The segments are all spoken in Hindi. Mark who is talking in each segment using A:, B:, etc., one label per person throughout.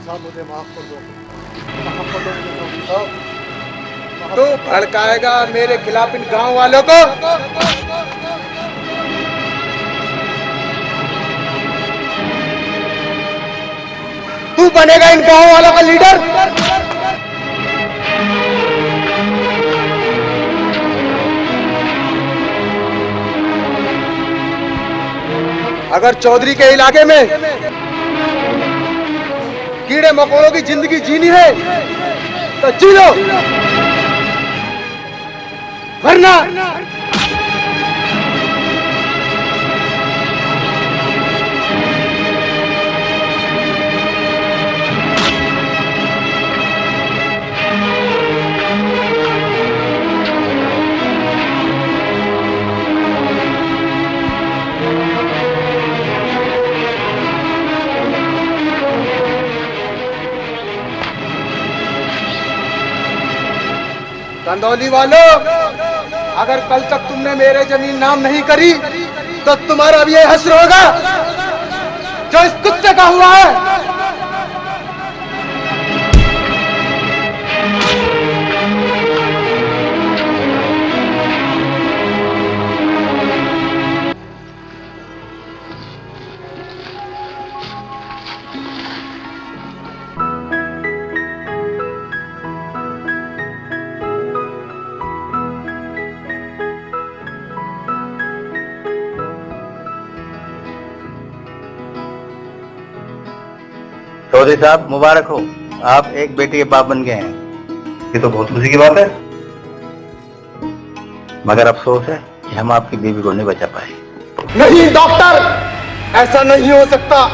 A: साहब मुझे माफ कर दो, माफ कर दो मुझे चौधरी साहब।
B: तू भड़काएगा मेरे खिलाफ इन गांव वालों को? तू बनेगा इन गांव वालों का लीडर? अगर चौधरी के इलाके में कीड़े मकोड़ों की जिंदगी जीनी है तो जी लो, वरना कंदौली वालों, अगर कल तक तुमने मेरे जमीन नाम नहीं करी तो तुम्हारा भी ये हश्र होगा जो इस कुत्ते का हुआ है।
C: चौधरी साहब मुबारक हो, आप एक बेटे के बाप बन गए हैं। ये तो बहुत खुशी की बात है, मगर अफसोस है कि हम आपकी बीवी को नहीं बचा पाए।
B: नहीं डॉक्टर, ऐसा नहीं हो सकता।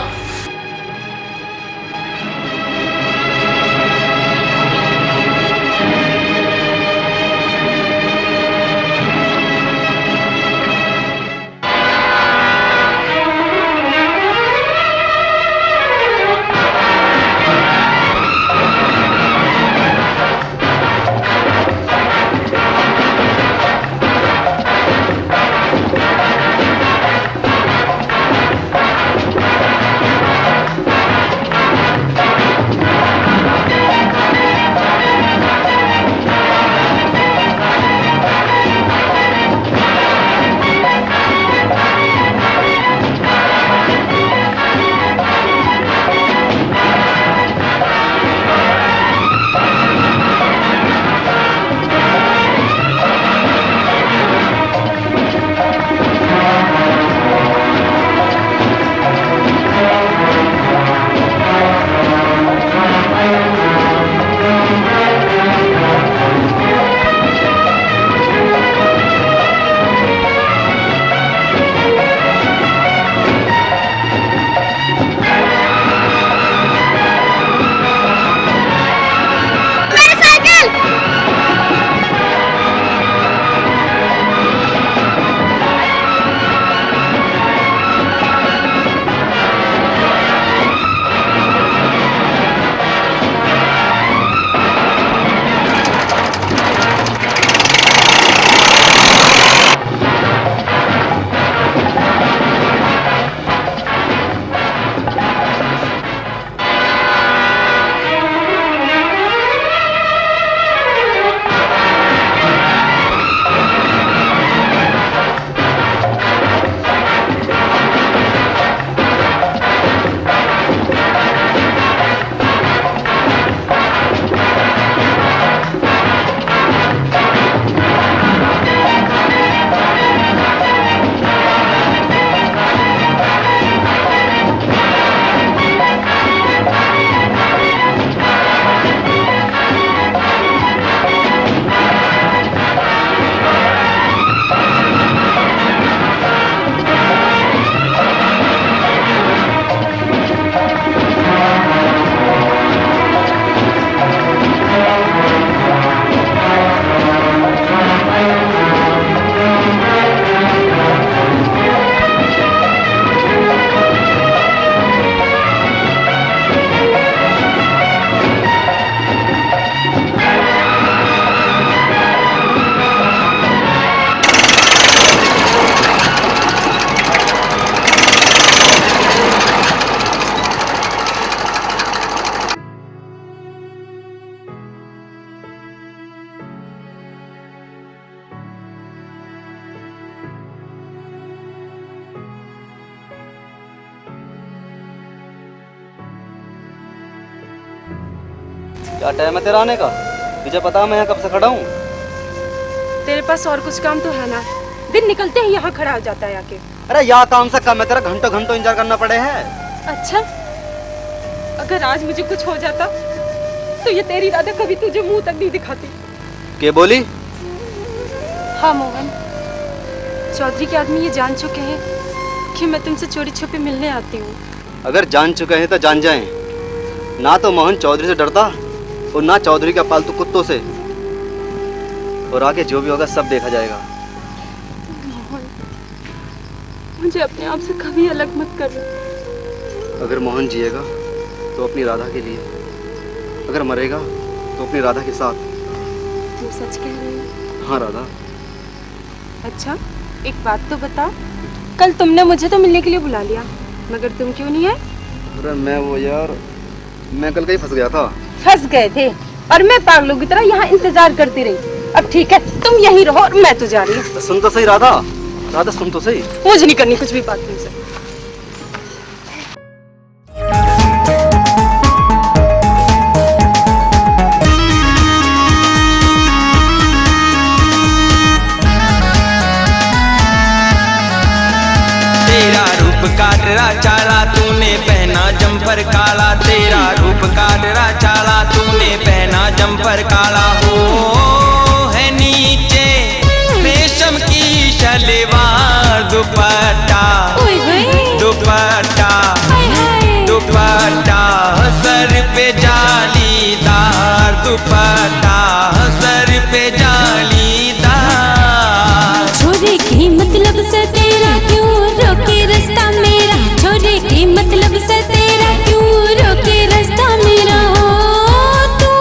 D: क्या टाइम है तेरा आने का? मुझे पता है मैं यहाँ कब से खड़ा हूँ।
E: तेरे पास और कुछ काम तो है ना? दिन निकलते ही यहाँ खड़ा हो जाता है आके।
D: अरे यहाँ काम से कम है तेरा घंटों घंटों इंतजार करना पड़े है।
E: अच्छा, अगर आज मुझे कुछ हो जाता तो ये तेरी राधा कभी तुझे मुंह तक नहीं दिखाती।
D: के बोली?
E: हाँ मोहन, चौधरी के आदमी ये जान चुके हैं कि मैं तुमसे चोरी छुपे मिलने आती हूँ।
D: अगर जान चुके हैं तो जान जाएं। ना तो मोहन चौधरी से डरता और ना चौधरी का पालतू कुत्तों से। और आगे जो भी होगा सब देखा जाएगा।
E: मोहन, मुझे अपने आप से कभी अलग मत कर।
D: अगर मोहन जिएगा तो अपनी राधा के लिए, अगर मरेगा तो अपनी राधा के साथ।
E: तुम सच कह रहे हो?
D: हाँ राधा।
E: अच्छा, एक बात तो बता, कल तुमने मुझे तो मिलने के लिए बुला लिया, मगर तुम क्यों नहीं आए?
D: अरे मैं कल कहीं फंस गया था।
E: फंस गए थे और मैं पागलों की तरह यहाँ इंतजार करती रही। अब ठीक है, तुम यहीं रहो और मैं तो जा रही हूँ।
D: सुन तो सही राधा, राधा सुन तो सही।
E: मुझे नहीं करनी कुछ भी बात तुमसे।
F: तेरा रूप काटरा चाला तूने पहना जम्पर काला। तेरा रूप काटरा चाला तूने पहना जम्पर काला। हो है नीचे रेशम की शलवार, दुपट्टा दुपट्टा दुपट्टा सर पे जालीदार, दुपट्टा सर पे जालीदार।
G: छोरे की मतलब से तेरा क्यों रोके रास्ता मेरा? छोरे की मतलब से तेरा क्यों रोके रास्ता मेरा? हो तू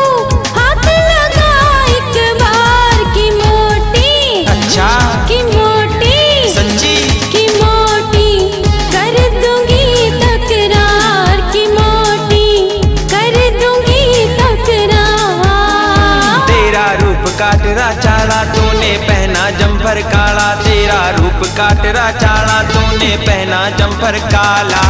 G: हाथ लगा एक बार की मोटी,
F: अच्छा
G: की मोटी,
F: सच्ची
G: की मोटी कर दूंगी तकरार, की मोटी कर दूंगी तकरार।
F: तेरा रूप काटरा चाला तूने पहना जम्पर काला। तेरा रूप काटरा चाला तूने पहना जम्पर काला।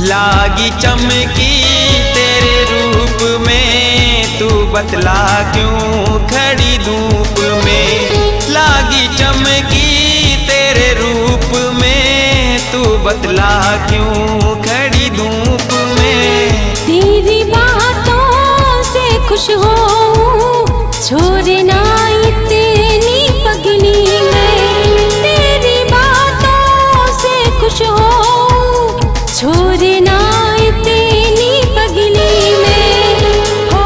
F: लागी चमकी तेरे रूप में, तू बतला क्यों खड़ी धूप में। लागी चमकी तेरे रूप में, तू बतला क्यों खड़ी धूप में।
G: तेरी बातों से खुश हो छोरे ना इतनी पगली में। तेरी बातों से खुश हो छोरे ना इतनी पगली में। हो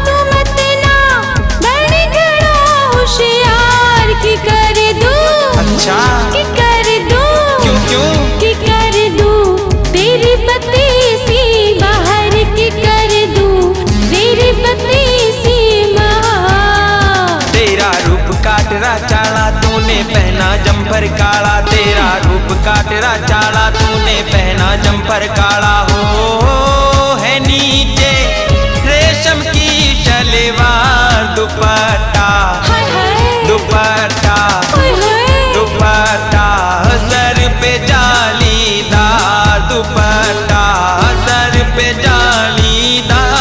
G: तुम इतना बड़ गड़ा होशियार की कर दूं,
F: अच्छा
G: की कर दूं,
F: क्यों क्यों
G: की कर दूं तेरी पति सी बाहर, की कर दूं तेरी पति सी बाहर।
F: तेरा रूप काटरा चाला तूने पहना जम्पर काला। तेरा रूप काटरा चाला तूने पहना जम्पर काला। हो है नीचे रेशम की शलवार, दुपट्टा दुपट्टा दुपट्टा सर पे जालीदार, दुपट्टा सर पे जालीदार।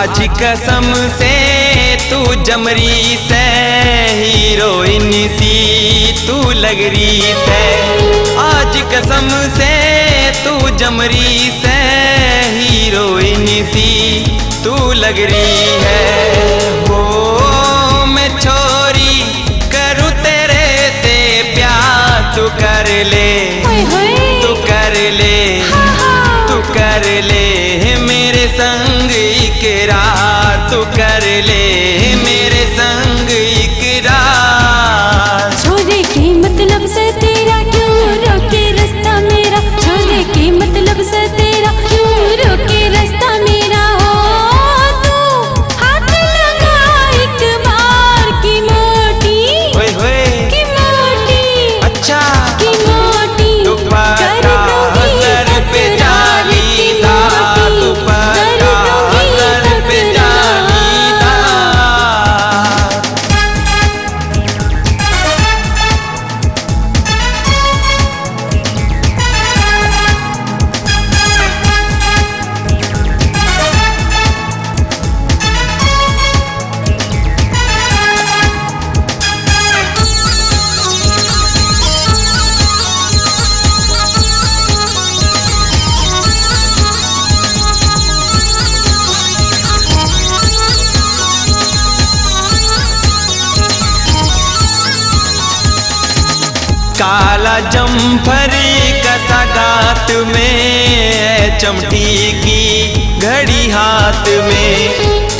F: आज कसम से तू जमरी से हीरोइन सी तू लग रही से। आज कसम से तू जमरी से हीरोइन सी तू लग रही है। हो मैं छोरी करूँ तेरे से प्यार तू कर ले, तू कर ले, तू कर ले मेरे संग इकरार, तू कर ले मेरे संग इकरार।
G: छोरे की मतलब से तेरा क्यों रोके रास्ता मेरा, छोरे की मतलब से तेरा क्यों रोके रास्ता मेरा। हो तू हाथ लगा एक बार की मोटी,
F: होए होए
G: की मोटी,
F: अच्छा
G: की मोटी
F: दुपट्टा सर पे जालीदार, दुपट्टा सर पे जालीदार। काला जम्फर कसा गात में चमटी की घड़ी हाथ में,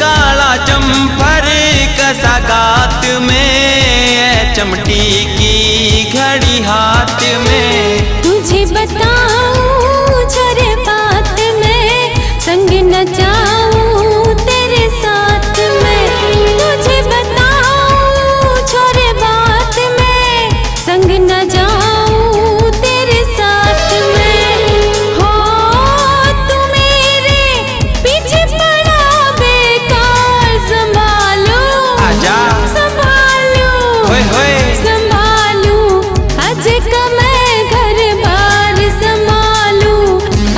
F: काला जम्फर कसा गात में चमटी की घड़ी हाथ में।
G: तुझे बताऊं छोरे बात में संग न जाऊं तेरे साथ में, तुझे बताऊं छोरे बात में संग न जाऊं तेरे साथ में। हो तू मेरे पीछे पड़ा बेकार, संभालो
F: आजा
G: संभालो
F: होए होए
G: संभालू आज का मैं घर बार संभालू,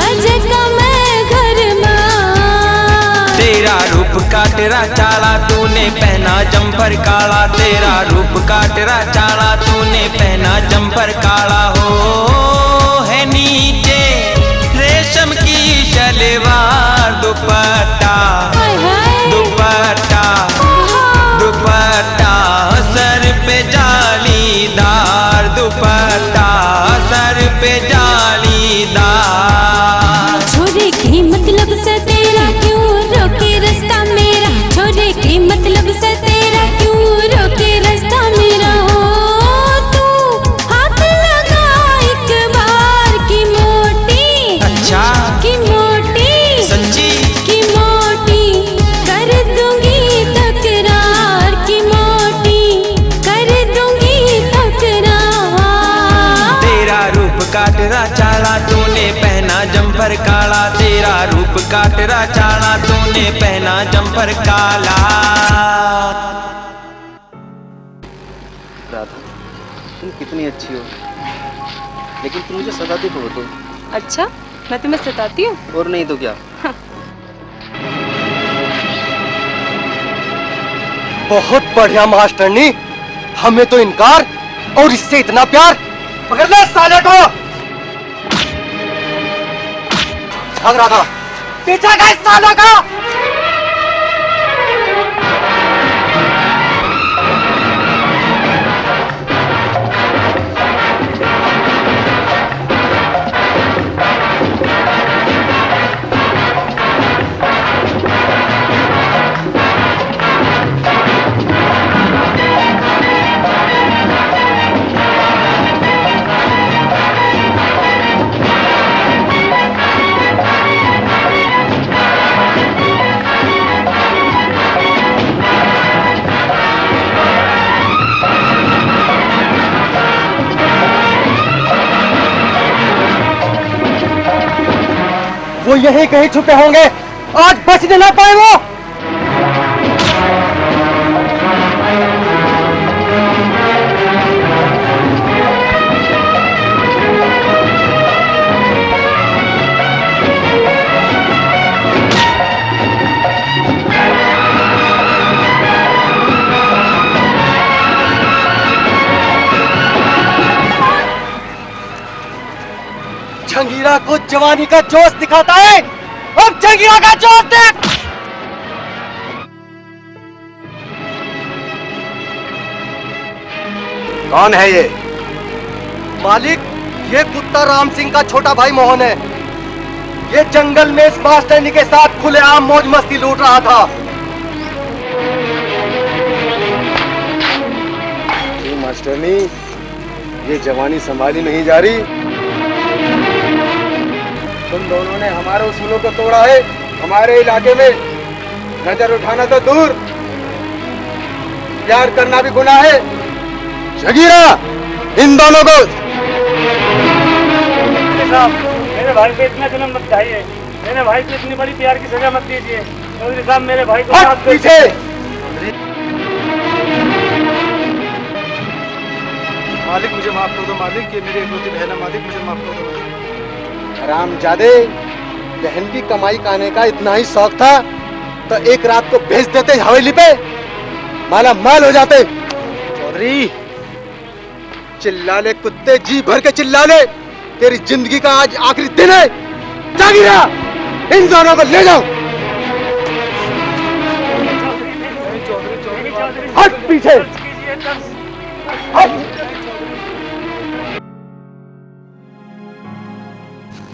G: आज का मैं घर बार।
F: तेरा रूप का तेरा चाला तूने पहना जम्पर काला, तेरा रूप का तेरा चाला तूने पहना जम्पर काला। हो है नीचे रेशम की शलवार, दुपट्टा
G: हाय हाय
F: दुपट्टा दुपट्टा सर पे जालीदार, दुपट्टा सर पे जालीदार।
G: छोरे की मतलब से तेरा क्यों रोके रास्ता मेरा, छोरे की मतलब से तेरा क्यों रोके रास्ता मेरा। हो तू हाथ लगा एक बार की मोटी,
F: अच्छा
G: की मोटी,
F: सच्ची
G: की मोटी कर दूंगी तकरार, की मोटी कर दूंगी तकरार।
F: तेरा रूप का तेरा चाला तूने पहना जम्पर काला, तेरा रूप का तेरा चाला तूने पहना जम्पर काला।
D: राधा तुम कितनी अच्छी हो, लेकिन तुम मुझे सताती बहुत हो।
E: अच्छा, मैं तुम्हें सताती हूँ?
D: और नहीं तो क्या।
B: बहुत बढ़िया मास्टरनी, हमें तो इनकार और इससे इतना प्यार। पकड़ ले साले को। भाग रहा था, पीछा का इस साले का। वो यहीं कहीं छुपे होंगे, आज बचने ना पाए वो।
D: को जवानी का जोश दिखाता है। अब जंगीरा का जोश देख। कौन है ये? मालिक, ये कुत्ता राम सिंह का छोटा भाई मोहन है। ये जंगल में इस मास्टरनी के साथ खुलेआम मौज मस्ती लूट रहा था।
B: मास्टरनी, ये जवानी संभाली नहीं जा रही। तुम दोनों ने हमारे उसूलों को तोड़ा है। हमारे इलाके में नजर उठाना तो दूर, प्यार करना भी गुनाह है। जगीरा, इन दोनों को।
A: मेरे भाई को इतना जुल्म मत चाहिए। मेरे भाई को इतनी बड़ी प्यार की सजा मत दीजिए। चौधरी साहब, मेरे भाई को
B: हट पीछे।
A: मालिक मुझे माफ कर दो मालिक, ये मेरी इकलौती बहन है मालिक, मुझे माफ कर दो मालिक।
B: हरामजादे, बहन की कमाई खाने का इतना ही शौक था तो एक रात को भेज देते हवेली पे, माला माल हो जाते। चौधरी, चिल्ला ले कुत्ते, जी भर के चिल्ला ले। तेरी जिंदगी का आज आखिरी दिन है। जागीरा, इन दोनों को ले जाओ। हट पीछे। हट।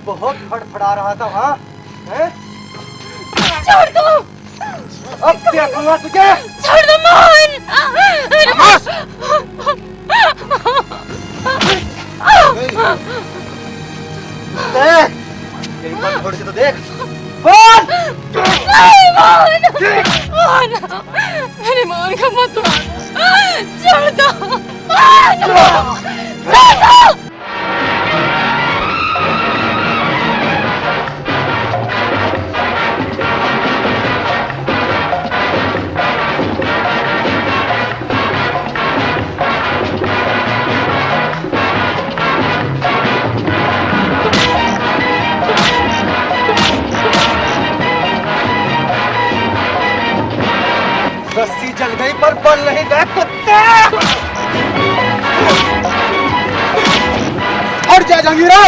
D: बहुत फड़फड़ा रहा था वहाँ, हैं?
E: छोड़ दो।
D: अब क्या कहूँगा तुझे?
E: छोड़ दो मोहन।
D: तेरी बात थोड़ी सी तो देख।
E: नहीं मोहन, मोहन, मेरे मोहन का मत मार। छोड़ दो मोहन, छोड़ दो।
D: रस्सी जल गई पर बल नहीं गए कुत्ते।
B: हट जा जंगीरा,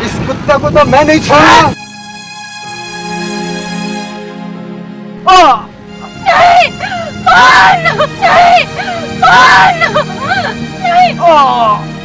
B: इस कुत्ते को तो मैं नहीं छोड़ा।
E: नहीं मोहन, नहीं मोहन, नहीं नहीं मोहन।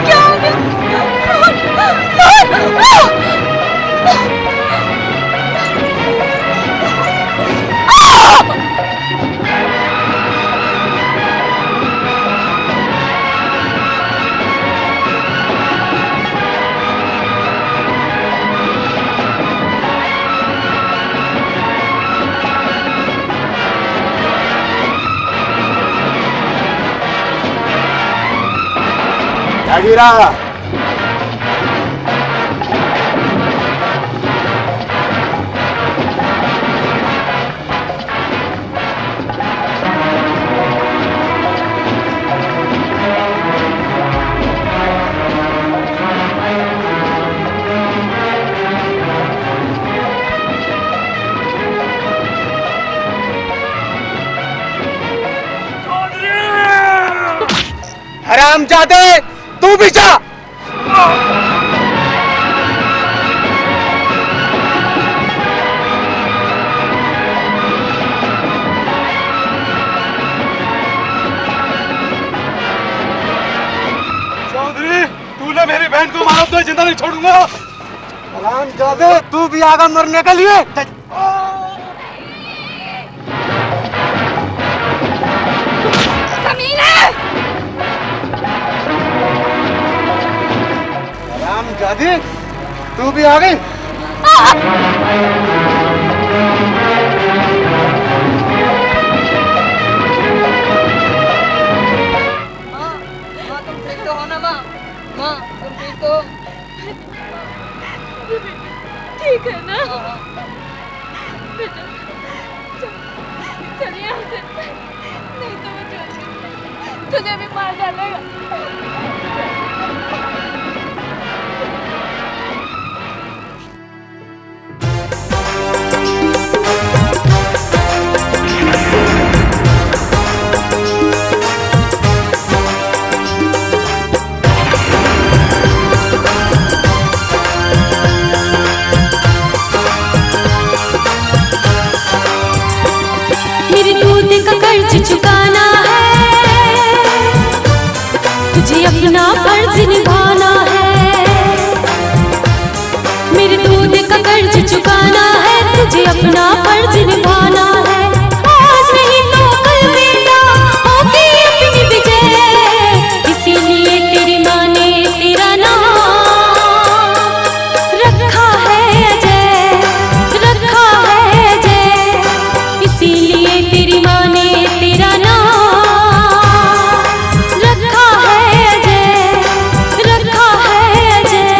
E: क्या हो गया?
B: जगीरा, हरामजादे, तू भी जा।
A: चौधरी, तूने मेरी बहन को मारा तो जिंदा नहीं छोड़ूंगा।
B: हरामजादे, तू भी आगा मरने के लिए। हरामजादे, तू भी आ गई।
D: तुम ठीक तो
E: जाऊंगी बेटा, ठीक है ना बेटा? चल यहाँ से, नहीं तो मैं जाऊंगी, तुझे भी मार डालेगा।
G: मेरे दूध का कर्ज चुकाना है, तुझे अपना फर्ज निभाना है। मेरे दूध का कर्ज चुकाना है, तुझे अपना फर्ज निभाना है। आज नहीं तो कल बेटा होगी अपनी विजय, इसीलिए तेरी माँ ने तेरा नाम रखा है अजय, रखा है अजय। इसीलिए तेरी माँ ने तेरा नाम रखा है अजय, रखा है अजय।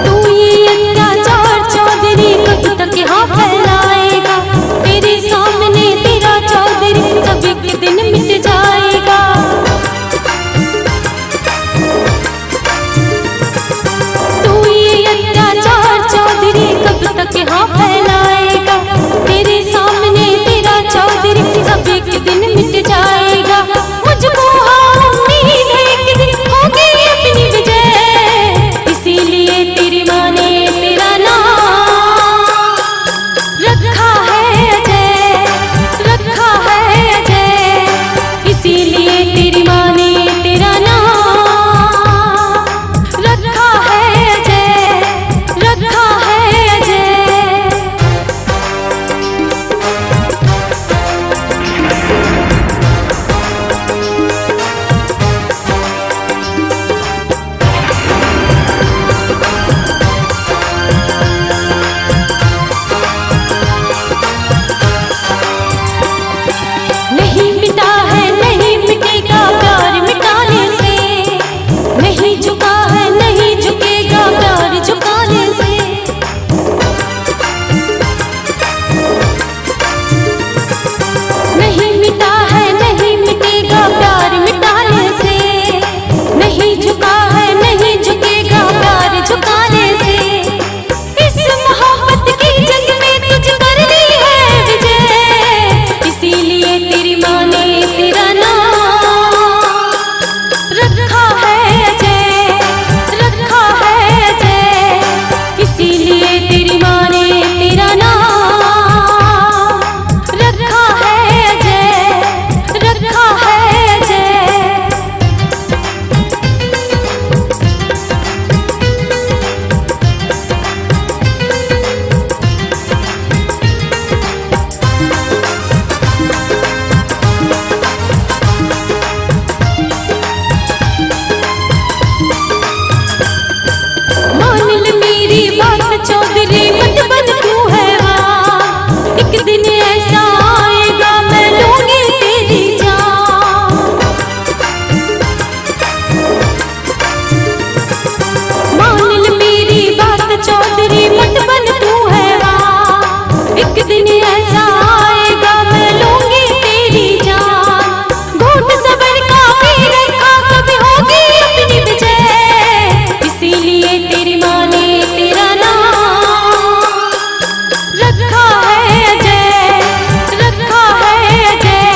G: तू ये अत्याचार चौधरी कब तक यहाँ फैलाएगा? तेरे सामने तेरा चौधरी सब एक दिन मिट जाएगा। तू ये अत्याचार चौधरी कब तक यहाँ फैलाएगा? तेरे सामने तेरा चौधरी सब एक दिन मिट जाएगा। मुझको हाँ उम्मीद है एक दिन होगी अपनी विजय, इसीलिए तेरी माँ ने तेरा नाम रखा है अजय, रखा है अजय। इसीलिए तेरी माँ ने तेरा नाम रखा है अजय, रखा है अजय। नहीं मिटा है नहीं मिटेगा प्यार मिटाने से, नहीं झुका है नहीं झुकेगा प्यार झुकाने से। नहीं मिटा है नहीं मिटेगा प्यार मिटाने से, नहीं झुका है नहीं झुकेगा प्यार झुकाने से। इस मोहब्बत की जंग में तुझ कर ली है विजय, इसीलिए तेरी माँ ने तेरा नाम रखा है अजय, रखा है अजय। इसीलिए तेरी माँ ने तेरा नाम रखा है अजय, रखा है अजय। मान ले मेरी बात चौधरी मत बन तू है हाँ, एक दिन ऐसा आएगा मैं लूंगी तेरी जान। मान ले मेरी बात चौधरी मत बन तू है हाँ, एक दिन ऐसा आएगा मैं लूंगी तेरी जान। घूट सबर का भी रखा कभी होगी अपनी विजय, इसीलिए तेरी माँ ने तेरा नाम रखा है अजय, रखा है अजय।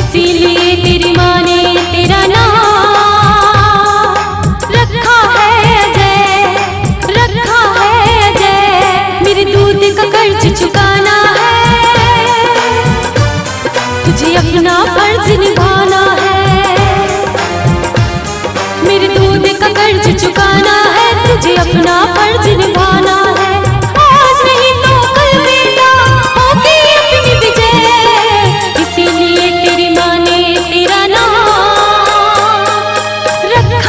G: इसीलिए तेरी माँ ने तेरा नाम रखा है अजय, रखा है अजय। मेरे दूध का कर्ज चुकाना है, तुझे अपना फर्ज निभाना है। मेरे दूध का कर्ज चुकाना है, तुझे अपना फर्ज निभाना है। आज नहीं तो कल बेटा होगी अपनी विजय, इसीलिए तेरी माँ ने तेरा नाम रखा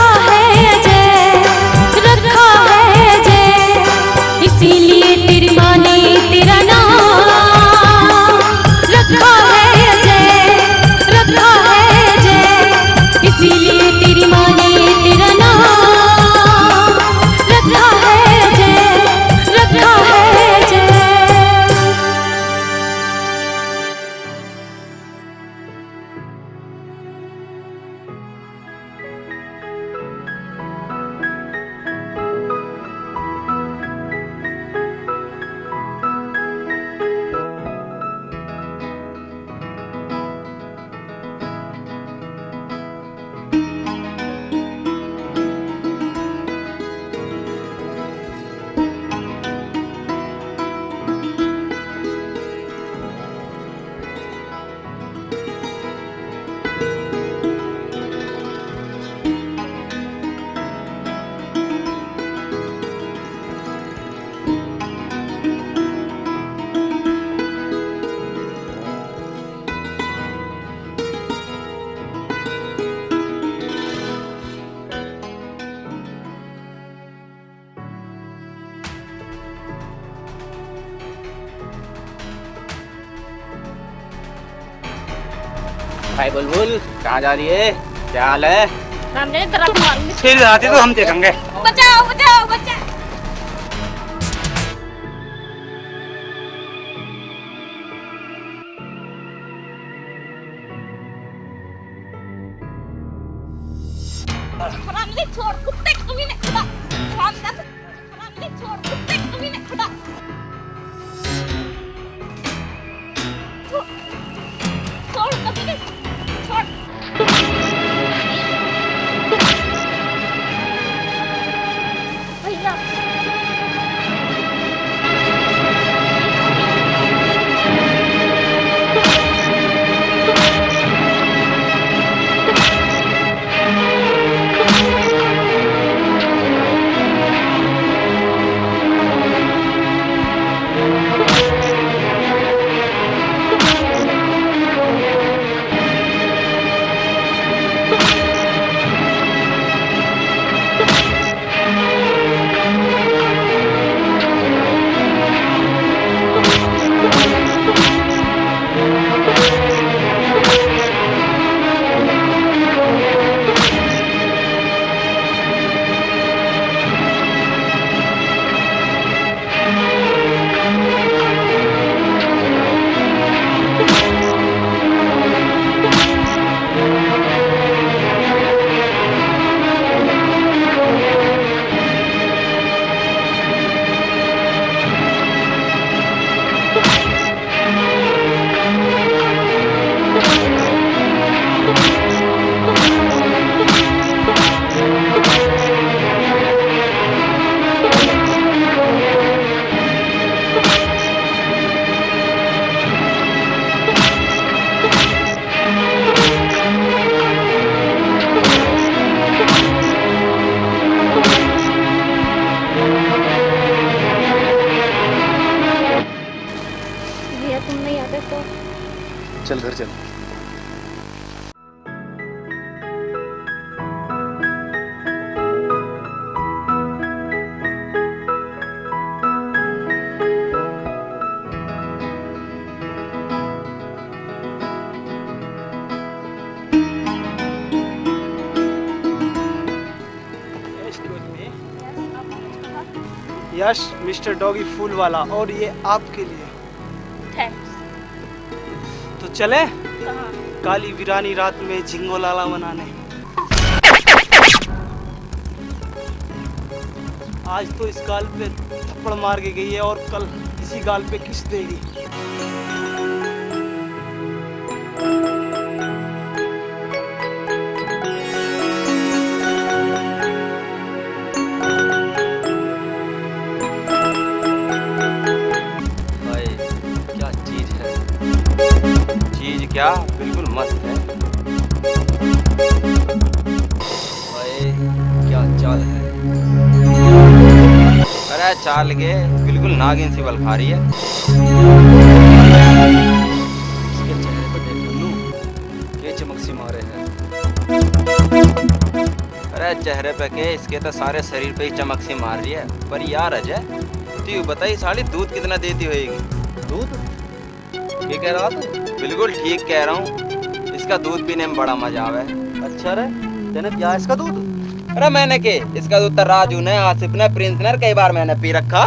C: हाय बुलबुल, कहाँ जा रही है? क्या हाल है?
E: सामने तरफ मारूंगी।
A: फिर आती तो हम देखेंगे।
E: बचाओ बचाओ बचाओ। हरामी छोड़, कुत्ते कभी नहीं खुदा। हरामी छोड़, कुत्ते कभी नहीं खुदा। छोड़ कभी नहीं, छोड़। भैया तुम नहीं आते तो
D: चल घर चल।
A: यश मिस्टर डॉगी फूल वाला, और ये आपके लिए।
E: थैंक्स।
A: तो चले काली वीरानी रात में झिंगोलाला मनाने। आज तो इस गाल पे थप्पड़ मार के गई है और कल इसी गाल पे किस देगी।
C: क्या बिल्कुल मस्त है भाई, क्या चाल है। अरे चाल के बिल्कुल नागिन सी बल खा रही है।
D: इसके चेहरे पर देख लो, ये चमक सी मारे हैं।
C: अरे चेहरे पे के, इसके तो सारे शरीर पे ही चमक सी मार रही है। पर यार अजय, तू बताइए साली दूध कितना देती होगी?
D: दूध? ये कह रहा था?
C: बिल्कुल ठीक कह रहा हूँ, इसका दूध पीने में बड़ा मजा आवे।
D: अच्छा रे, तेने पिया इसका दूध?
C: अरे मैंने के इसका दूध तो राजू ने, आसिफ ने, प्रिंस ने कई बार मैंने पी रखा।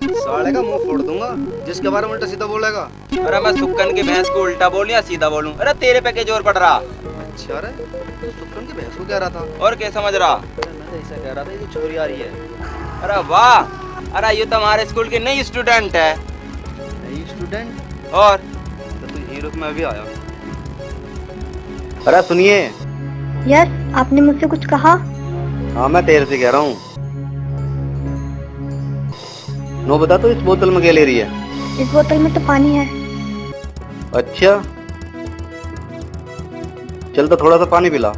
D: साले का मुंह फोड़ दूंगा जिसके बारे में उल्टा सीधा बोलेगा।
C: अरे मैं सुक्कन की भैंस को उल्टा बोलूं या सीधा बोलूं? अरे तेरे पे के जोर पड़ रहा।
D: अच्छा रे, तो सुक्कन की भैंस को कह रहा था।
C: और क्या समझ रहा?
D: मैं तो ऐसा कह रहा था ये छोरी आ रही है।
C: अरे वाह, अरे ये तो हमारे स्कूल की नई स्टूडेंट है।
D: नई स्टूडेंट?
C: और
D: तो तू हीरो में भी आया। अरे सुनिए।
H: यस, आपने मुझसे कुछ कहा?
D: हाँ मैं तेरे से कह रहा हूँ। नो बता, तो इस बोतल में क्या ले रही है?
H: इस बोतल में तो पानी है।
D: अच्छा चल, तो थोड़ा सा पानी पिला।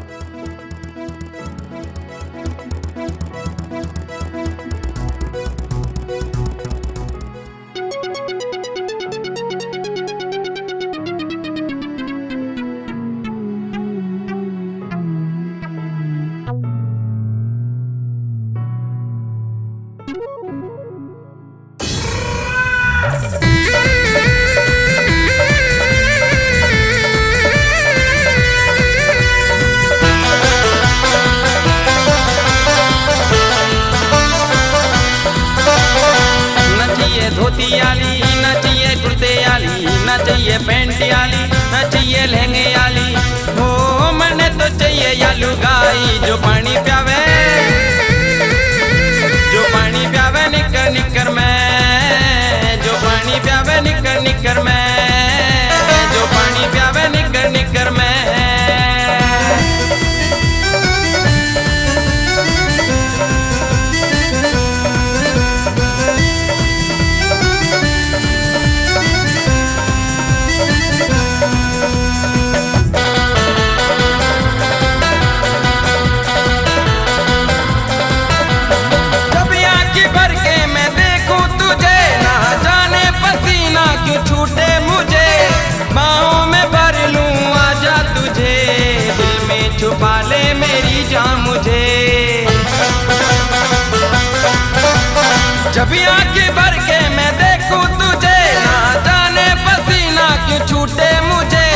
F: जब आंखें भर के मैं देखूं तुझे, ना जाने पसीना क्यों छूटे मुझे,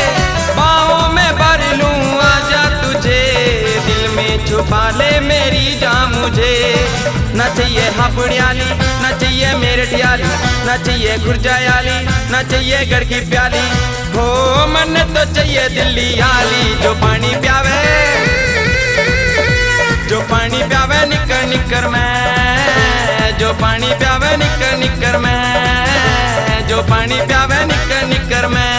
F: बाहों में भर लूं आजा तुझे, दिल में छुपा ले मेरी जान मुझे। न चाहिए हापुड़ियाली, न चाहिए मेरठियाली, न चाहिए गुरजायाली, न चाहिए गढ़ की प्याली, हो मन तो चाहिए दिल्ली आली, जो पानी प्यावे, जो पानी प्यावे निकर निकर मैं, जो पानी प्यावे निकर निकर मैं, जो पानी प्यावे निकर निकर मैं।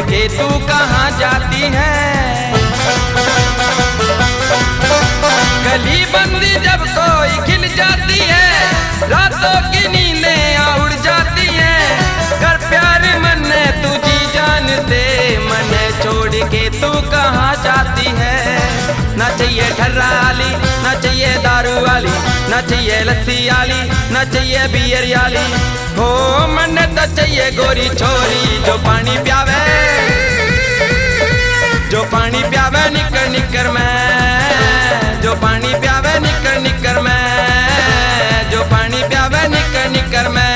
F: के तू कहाँ जाती है, गली बंदी जब कोई खिल जाती है, रातों की नींदें उड़ जाती हैं, कर प्यार मन तुझी जान से, मन छोड़ के तू कहाँ जाती है। ना चाहिए ठर्रा वाली, ना चाहिए दारू वाली, ना चाहिए लस्सी वाली, ना चाहिए बियर वाली, हो मन तो चाहिए गोरी छोरी, जो पानी प्यावे, जो पानी प्यावे निकर निकर मैं, जो पानी प्यावे निकर निकर मैं, जो पानी प्यावे निकर निकर मैं।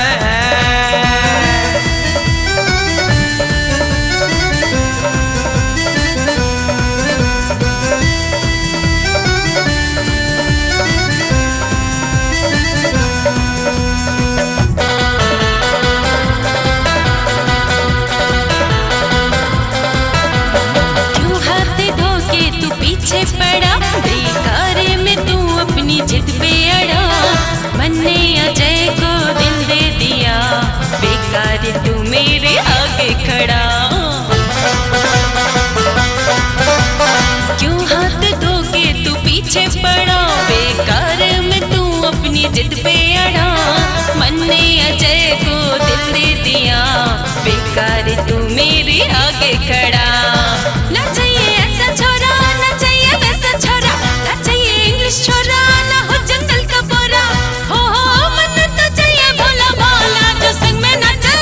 G: पीछे पड़ा बेकार में तू अपनी जिद पे अड़ा, मन ने अजय को दिल दे दिया, बेकार तू मेरे आगे खड़ा। क्यों हाथ धोके तू पीछे पड़ा, बेकार में तू अपनी जिद पे अड़ा, मन ने अजय को दिल दे दिया, बेकार तू मेरे आगे खड़ा। ना चाहिए ऐसा छोरा, ना चाहिए वैसा छोरा, ना चाहिए इंग्लिश छोरा, ना हो जंगल का बोरा, हो मन तो चाहिए भोला भोला, जो संग में नाचे,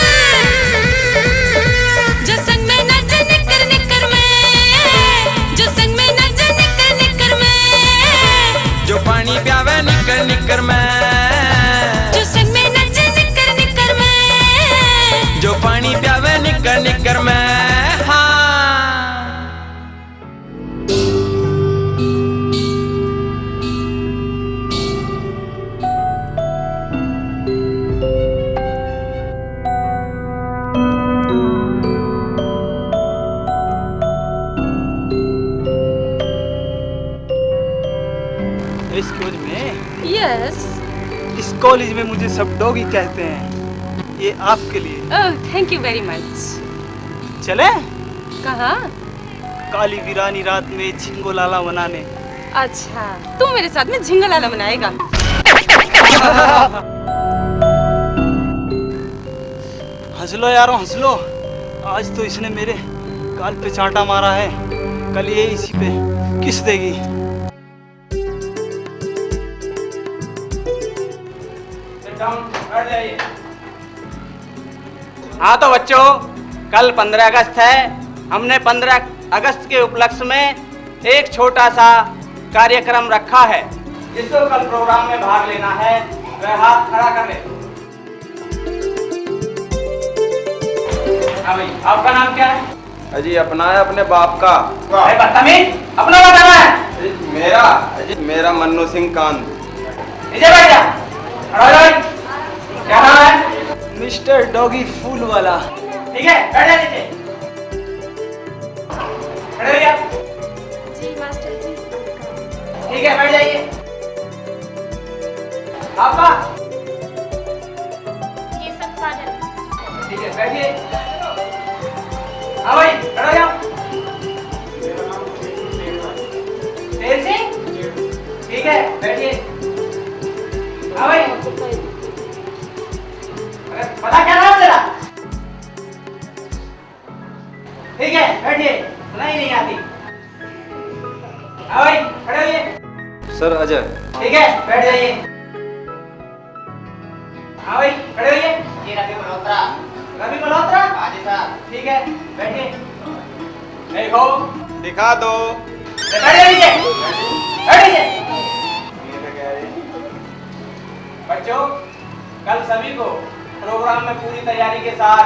G: जो संग में नाचे निकर निकर में, जो संग में नाचे निकर निकर में,
F: जो पानी प्यावे निकर निकर मैं,
G: जो संग में नाचे निकर निकर में,
F: जो पानी प्यावे निकर निकर मैं।
A: Excuse me,
E: yes.
A: इस कॉलेज में मुझे सब डॉगी कहते हैं, ये आपके लिए।
E: Oh thank you very much.
A: चले
E: कहाँ?
A: काली वीरानी रात में झिंगोलाला मनाने।
E: अच्छा तू मेरे साथ में झिंगलाला मनाएगा?
A: हंस लो यारो हंस लो, आज तो इसने मेरे गाल पे चांटा मारा है, कल ये इसी पे किस देगी।
I: हाँ तो बच्चों, कल 15 अगस्त है, हमने 15 अगस्त के उपलक्ष्य में एक छोटा सा कार्यक्रम रखा है, जिसको कल प्रोग्राम में भाग लेना है वह हाथ खड़ा कर ले। हाँ भाई, आपका नाम क्या है?
C: अजी अपना है अपने बाप का।
I: बदतमीज, अपना बताना है।
C: मेरा मन्नू सिंह कान।
I: नीचे बैठ जा। क्या नाम है?
A: मिस्टर डॉगी फूल वाला।
I: ठीक है, बैठ जा नीचे। खड़े रहिए आप।
H: जी मास्टर जी।
I: ठीक है, बैठ जाइए। आपका?
H: ये सब फादर।
I: ठीक है, बैठिए। हाँ भाई, खड़े हो जाओ। शेर सिंह? ठीक है, बैठिए। हाँ भाई। खड़े होइए।
D: सर अजय।
I: ठीक है, बैठ जाइए। हाँ भाई, खड़े होइए। ये रवि मल्होत्रा। रवि मल्होत्रा? हाँ जी साहब। ठीक है, बैठिए। देखो,
C: दिखा दो।
I: बैठ जाइए। बैठ जाइए। बच्चों, कल सभी को प्रोग्राम में पूरी तैयारी के साथ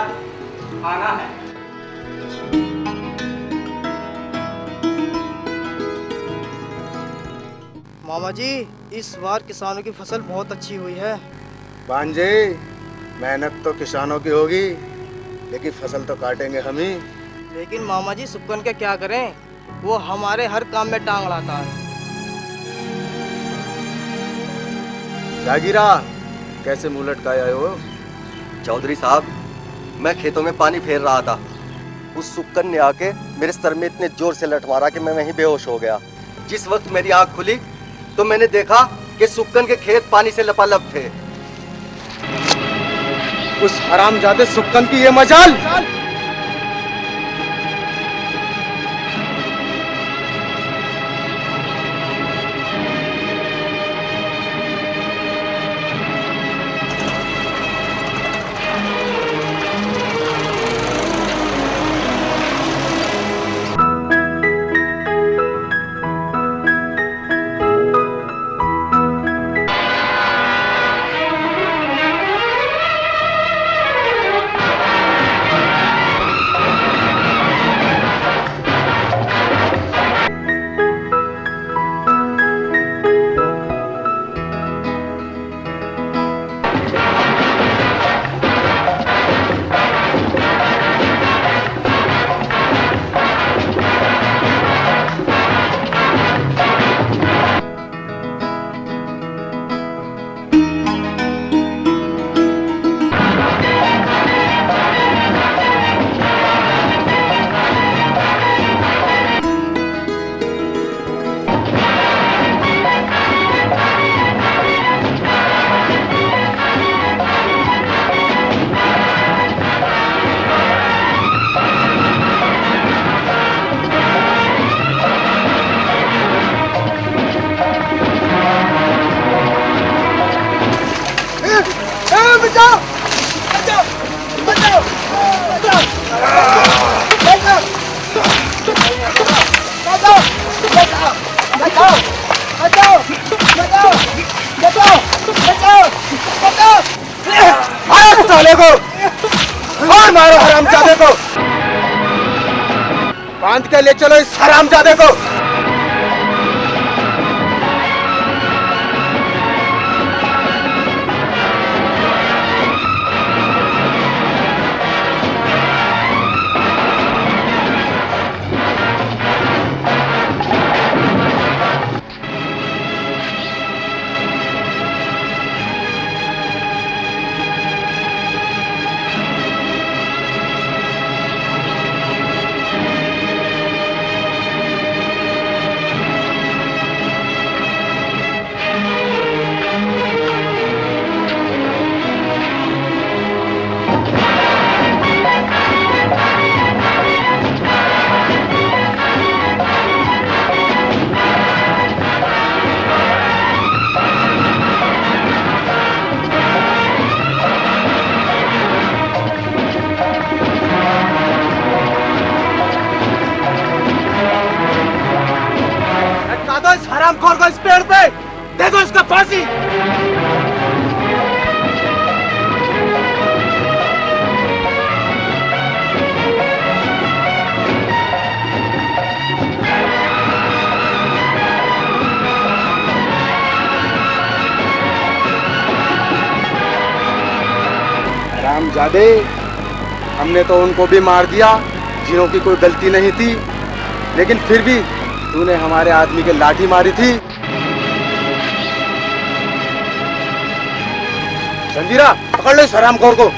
I: आना है।
J: मामा जी, इस बार किसानों की फसल बहुत अच्छी हुई है।
B: भांजे, मेहनत तो किसानों की होगी, लेकिन फसल तो काटेंगे हम ही।
J: लेकिन मामा जी, सुक्कन का क्या करें, वो हमारे हर काम में टांग अड़ाता है।
B: जागीरा, कैसे मुंह लटकाए आए हो?
D: चौधरी साहब, मैं खेतों में पानी फेर रहा था, उस सुक्कन ने आके मेरे सर में इतने जोर से लठ मारा कि मैं वहीं बेहोश हो गया। जिस वक्त मेरी आंख खुली तो मैंने देखा कि सुक्कन के खेत पानी से लबालब थे।
B: उस हरामजादे सुक्कन की ये मजाल! साले को और मारो हरामजादे को, बांध के ले चलो इस हरामजादे को। इस हरामखोर को इस पेड़ पे दे दो इसका फांसी। हरामजादे, हमने तो उनको भी मार दिया जिन्हों की कोई गलती नहीं थी, लेकिन फिर भी तूने हमारे आदमी के लाठी मारी थी। संजीरा, पकड़ लो इस हरामखोर को।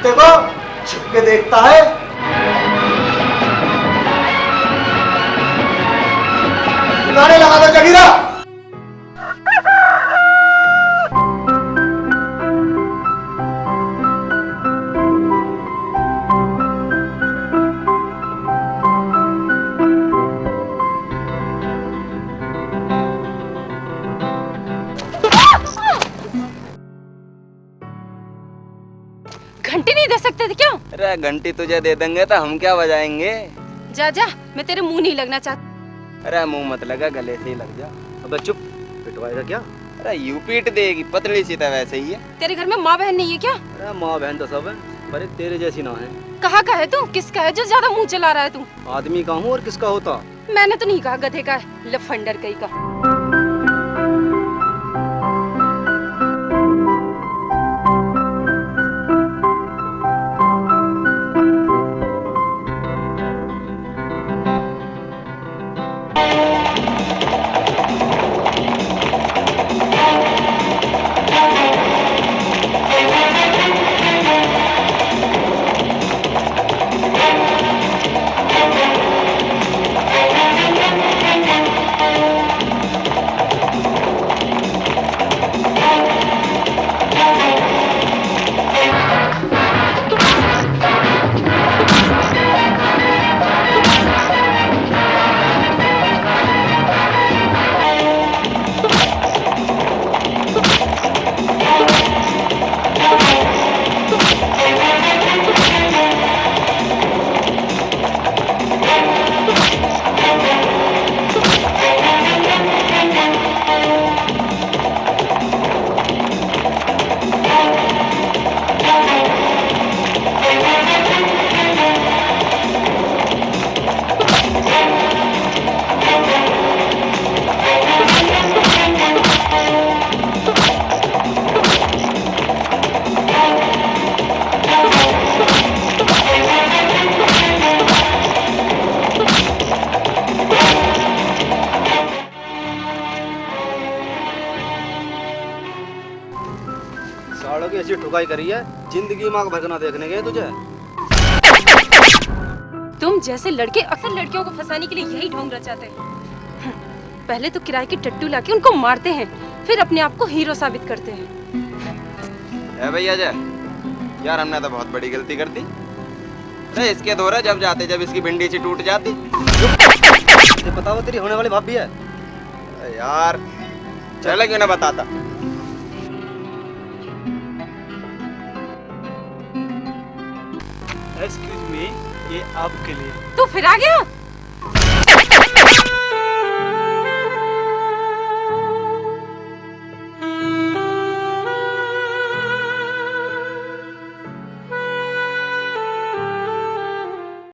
B: कुत्ते को छुप के देखता है। गाने लगा दो जगीरा।
E: घंटी नहीं दे सकते थे क्या?
C: अरे घंटी तुझे दे देंगे तो हम क्या बजाएंगे?
E: जा जा, मैं तेरे मुंह नहीं लगना चाहती।
C: अरे मुंह मत लगा, गले से ही लग जा।
B: अबे चुप, पिटवाएगा क्या?
C: अरे यू पीट देगी, पतली सी तो वैसे ही है।
E: तेरे घर में माँ बहन नहीं है क्या?
A: अरे माँ बहन तो सब है, पर एक तेरे जैसी ना है।
E: कहाँ का है तू? किसका है जो ज्यादा मुंह चला रहा है तू?
A: आदमी का हूँ और किसका होता?
E: मैंने तो नहीं कहा गधे का है, लफंडर कहीं का।
A: सालों की ऐसी ठुकाई करी है, जिंदगी माँ भगना देखने गए तुझे।
E: तुम जैसे लड़के अक्सर लड़कियों को फंसाने के लिए यही ढोंग रचाते हैं। पहले तो किराए की टट्टू लाके उनको मारते हैं, फिर अपने आप को हीरो साबित करते हैं।
C: भैया जय यार, हमने तो बहुत बड़ी गलती कर दी। अरे इसके दौरा जब जाते, जब इसकी भिंडी सी टूट जाती।
A: पता वो तेरी होने वाली भाभी है।
C: अरे यार चले क्यों ना बताता।
A: एक्सक्यूज मी, ये आपके लिए।
E: तू फिर आ गया?